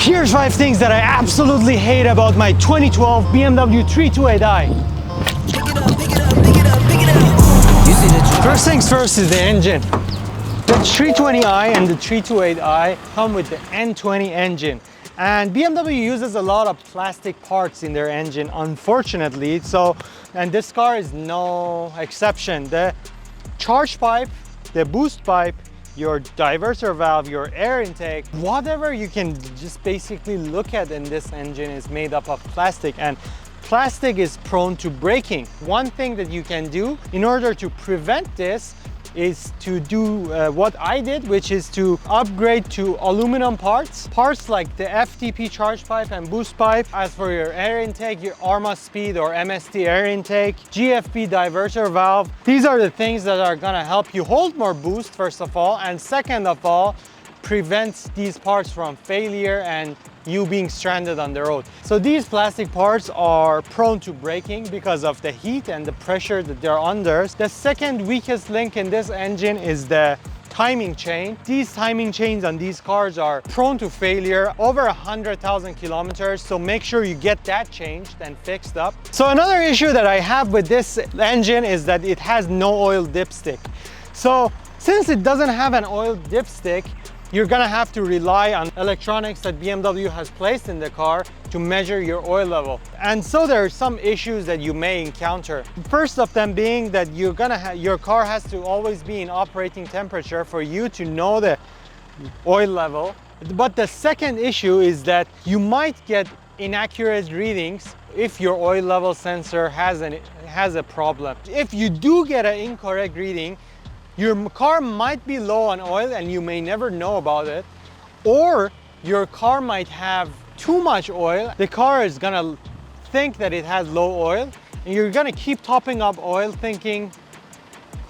Here's 5 things that I absolutely hate about my 2012 BMW 328i. First things first is the engine. The 320i and the 328i come with the N20 engine. And BMW uses a lot of plastic parts in their engine, unfortunately. And this car is no exception. The charge pipe, the boost pipe, your diverter valve, your air intake, whatever you can just basically look at in this engine is made up of plastic, and plastic is prone to breaking. One thing that you can do in order to prevent this is to do what I did, which is to upgrade to aluminum parts. Parts like the FTP charge pipe and boost pipe. As for your air intake, your ARMA speed or MST air intake, GFP diverter valve. These are the things that are gonna help you hold more boost, first of all, and second of all, prevents these parts from failure and you being stranded on the road. So these plastic parts are prone to breaking because of the heat and the pressure that they're under. The second weakest link in this engine is the timing chain. These timing chains on these cars are prone to failure over 100,000 kilometers, so make sure you get that changed and fixed up. So another issue that I have with this engine is that it has no oil dipstick. So since it doesn't have an oil dipstick, you're gonna have to rely on electronics that BMW has placed in the car to measure your oil level. And so there are some issues that you may encounter. First of them being that your car has to always be in operating temperature for you to know the oil level. But the second issue is that you might get inaccurate readings if your oil level sensor has a problem. If you do get an incorrect reading, your car might be low on oil and you may never know about it, or your car might have too much oil. The car is gonna think that it has low oil and you're gonna keep topping up oil thinking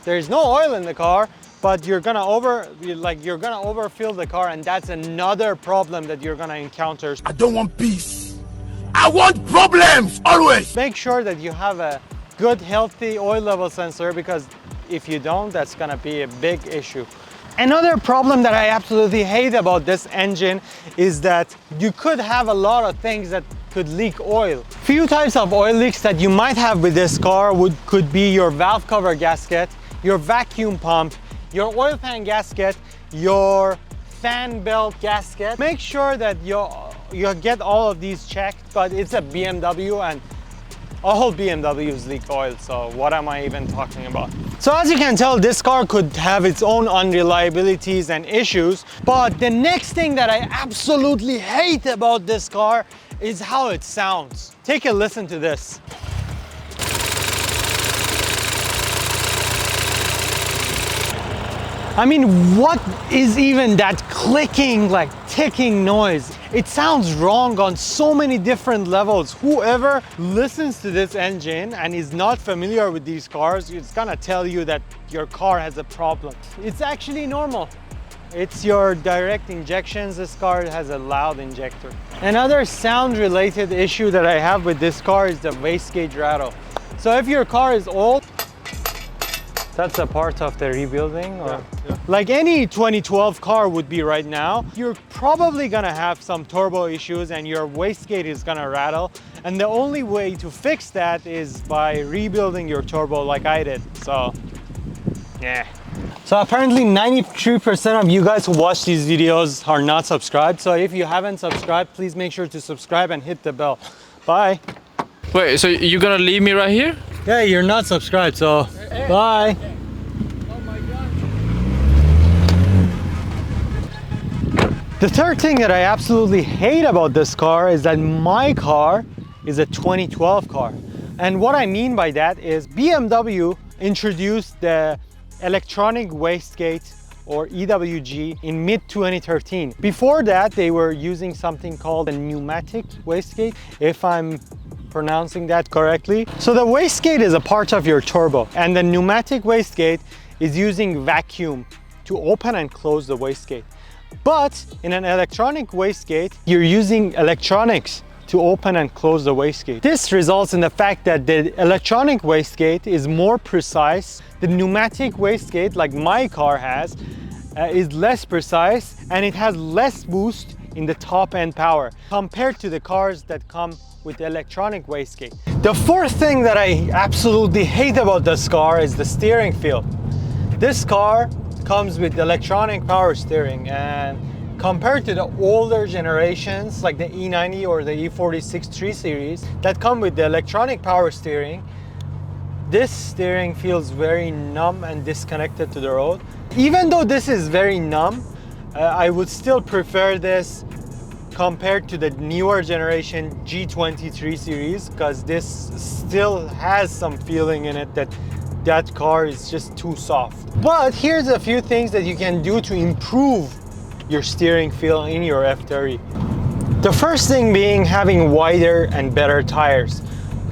there's no oil in the car, but you're gonna overfill the car, and that's another problem that you're gonna encounter. I don't want peace. I want problems always. Make sure that you have a good healthy oil level sensor, because if you don't, that's gonna be a big issue. Another problem that I absolutely hate about this engine is that you could have a lot of things that could leak oil. Few types of oil leaks that you might have with this car could be your valve cover gasket, your vacuum pump, your oil pan gasket, your fan belt gasket. Make sure that you get all of these checked, but it's a BMW and all BMWs leak oil, so what am I even talking about? So as you can tell, this car could have its own unreliabilities and issues, but the next thing that I absolutely hate about this car is how it sounds. Take a listen to this. I mean, what is even that clicking, like ticking noise? It sounds wrong on so many different levels. Whoever listens to this engine and is not familiar with these cars, it's gonna tell you that your car has a problem. It's actually normal. It's your direct injections. This car has a loud injector. Another sound related issue that I have with this car is the wastegate rattle. So if your car is old, that's a part of the rebuilding, or like any 2012 car would be right now, you're probably gonna have some turbo issues and your wastegate is gonna rattle. And the only way to fix that is by rebuilding your turbo like I did. So, yeah. So apparently 93% of you guys who watch these videos are not subscribed. So if you haven't subscribed, please make sure to subscribe and hit the bell. Bye. Wait, so you're gonna leave me right here? Yeah, you're not subscribed, so bye. Oh my God. The third thing that I absolutely hate about this car is that my car is a 2012 car. And what I mean by that is BMW introduced the electronic wastegate, or EWG, in mid-2013. Before that, they were using something called a pneumatic wastegate, if I'm pronouncing that correctly. So the wastegate is a part of your turbo, and the pneumatic wastegate is using vacuum to open and close the wastegate. But in an electronic wastegate, you're using electronics to open and close the wastegate. This results in the fact that the electronic wastegate is more precise. The pneumatic wastegate, like my car has, is less precise, and it has less boost in the top end power compared to the cars that come with the electronic wastegate. The fourth thing that I absolutely hate about this car is the steering feel. This car comes with electronic power steering, and compared to the older generations like the E90 or the E46 3 Series that come with the electronic power steering, this steering feels very numb and disconnected to the road. Even though this is very numb, I would still prefer this compared to the newer generation G23 series, because this still has some feeling in it that car is just too soft. But here's a few things that you can do to improve your steering feel in your F30. The first thing being having wider and better tires.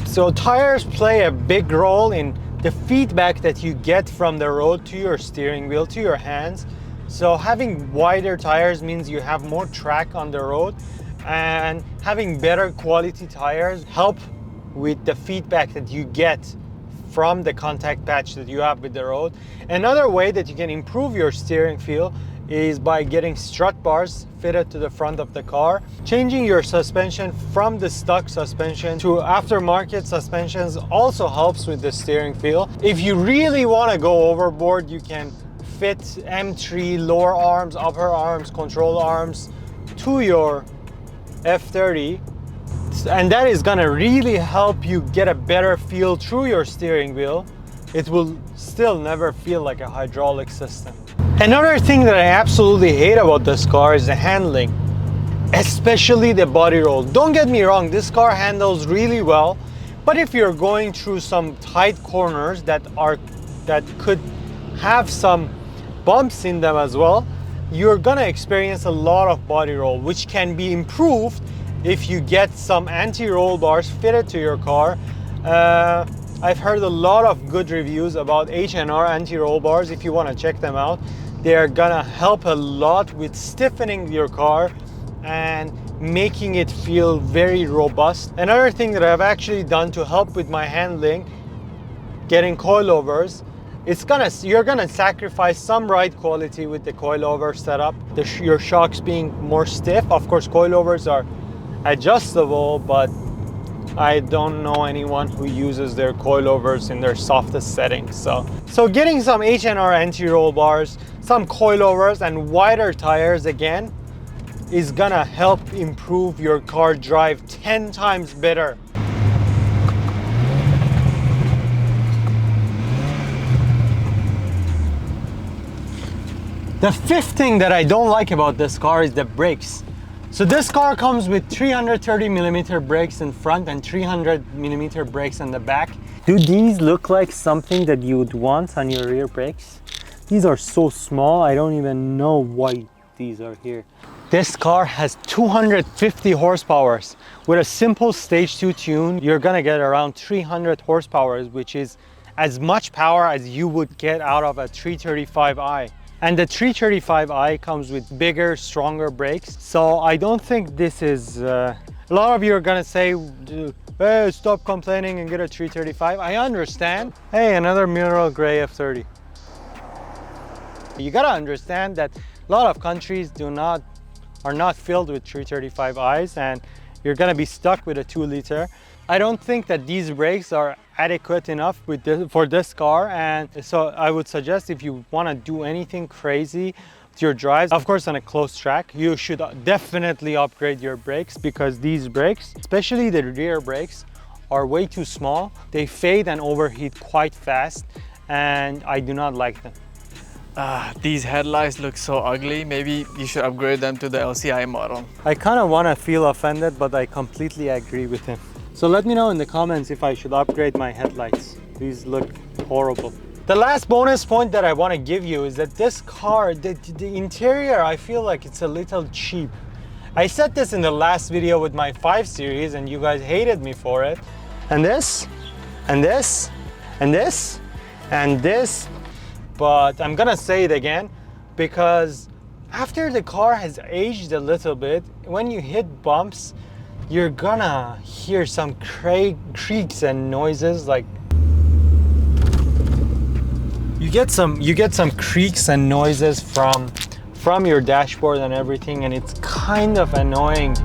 So tires play a big role in the feedback that you get from the road to your steering wheel, to your hands. So having wider tires means you have more track on the road, and having better quality tires help with the feedback that you get from the contact patch that you have with the road. Another way that you can improve your steering feel is by getting strut bars fitted to the front of the car. Changing your suspension from the stock suspension to aftermarket suspensions also helps with the steering feel. If you really want to go overboard, you can fit M3 lower arms, upper arms, control arms to your F30, and that is gonna really help you get a better feel through your steering wheel. It will still never feel like a hydraulic system. Another thing that I absolutely hate about this car is the handling, especially the body roll. Don't get me wrong, this car handles really well, but if you're going through some tight corners that could have some bumps in them as well, you're gonna experience a lot of body roll, which can be improved if you get some anti-roll bars fitted to your car. I've heard a lot of good reviews about H&R anti-roll bars. If you want to check them out, they are gonna help a lot with stiffening your car and making it feel very robust. Another thing that I've actually done to help with my handling, getting coilovers, you're gonna sacrifice some ride quality with the coilover setup, your shocks being more stiff. Of course, coilovers are adjustable, but I don't know anyone who uses their coilovers in their softest settings. So getting some H&R anti-roll bars, some coilovers, and wider tires again is gonna help improve your car drive 10 times better. The fifth thing that I don't like about this car is the brakes. So this car comes with 330mm brakes in front and 300mm brakes in the back. Do these look like something that you would want on your rear brakes? These are so small, I don't even know why these are here. This car has 250 horsepower. With a simple stage 2 tune, you're gonna get around 300 horsepower, which is as much power as you would get out of a 335i. And the 335i comes with bigger, stronger brakes. So I don't think this is, a lot of you are gonna say, hey, stop complaining and get a 335. I understand. Hey, another mineral gray F30. You gotta understand that a lot of countries are not filled with 335i's, and you're gonna be stuck with a 2-liter. I don't think that these brakes are adequate enough for this car, and so I would suggest if you want to do anything crazy with your drives, of course on a close track, you should definitely upgrade your brakes, because these brakes, especially the rear brakes, are way too small. They fade and overheat quite fast, and I do not like them. These headlights look so ugly. Maybe you should upgrade them to the LCI model. I kind of want to feel offended, but I completely agree with him. So let me know in the comments if I should upgrade my headlights. These look horrible. The last bonus point that I want to give you is that this car, the interior, I feel like it's a little cheap. I said this in the last video with my 5 Series and you guys hated me for it. And this, and this, and this, and this. But I'm gonna say it again, because after the car has aged a little bit, when you hit bumps, you're gonna hear some creaks and noises. Like you get some creaks and noises from from your dashboard and everything, and it's kind of annoying